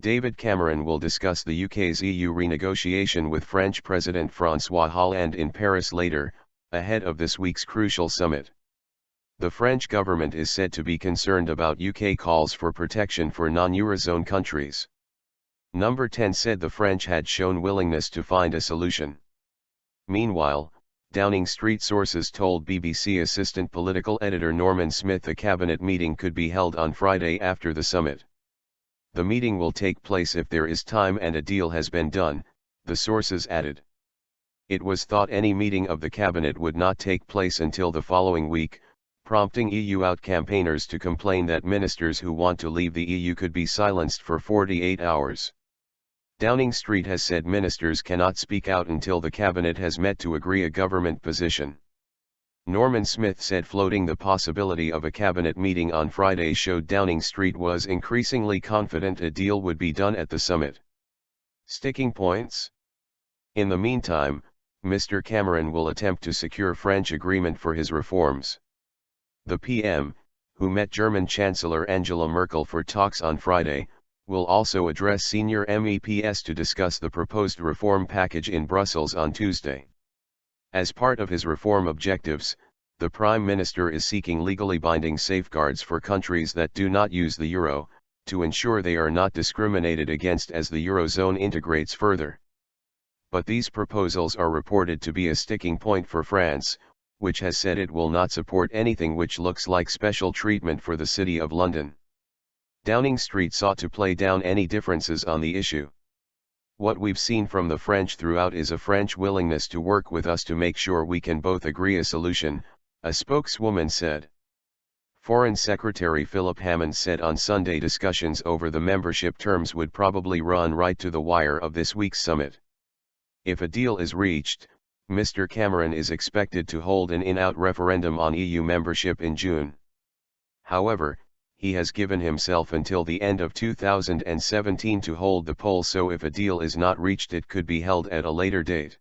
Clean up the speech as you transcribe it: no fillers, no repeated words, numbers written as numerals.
David Cameron will discuss the UK's EU renegotiation with French President Francois Hollande in Paris later, ahead of this week's crucial summit. The French government is said to be concerned about UK calls for protection for non-eurozone countries. Number 10 said the French had shown willingness to find a solution. Meanwhile, Downing Street sources told BBC assistant political editor Norman Smith a cabinet meeting could be held on Friday after the summit. The meeting will take place if there is time and a deal has been done, the sources added. It was thought any meeting of the cabinet would not take place until the following week, prompting EU out campaigners to complain that ministers who want to leave the EU could be silenced for 48 hours. Downing Street has said ministers cannot speak out until the cabinet has met to agree a government position. Norman Smith said floating the possibility of a cabinet meeting on Friday showed Downing Street was increasingly confident a deal would be done at the summit. Sticking points? In the meantime, Mr. Cameron will attempt to secure French agreement for his reforms. The PM, who met German Chancellor Angela Merkel for talks on Friday, will also address senior MEPs to discuss the proposed reform package in Brussels on Tuesday. As part of his reform objectives, the Prime Minister is seeking legally binding safeguards for countries that do not use the euro, to ensure they are not discriminated against as the eurozone integrates further. But these proposals are reported to be a sticking point for France, which has said it will not support anything which looks like special treatment for the City of London. Downing Street sought to play down any differences on the issue. What we've seen from the French throughout is a French willingness to work with us to make sure we can both agree a solution, a spokeswoman said. Foreign Secretary Philip Hammond said on Sunday discussions over the membership terms would probably run right to the wire of this week's summit. If a deal is reached, Mr. Cameron is expected to hold an in-out referendum on EU membership in June. However, he has given himself until the end of 2017 to hold the poll, so if a deal is not reached it could be held at a later date.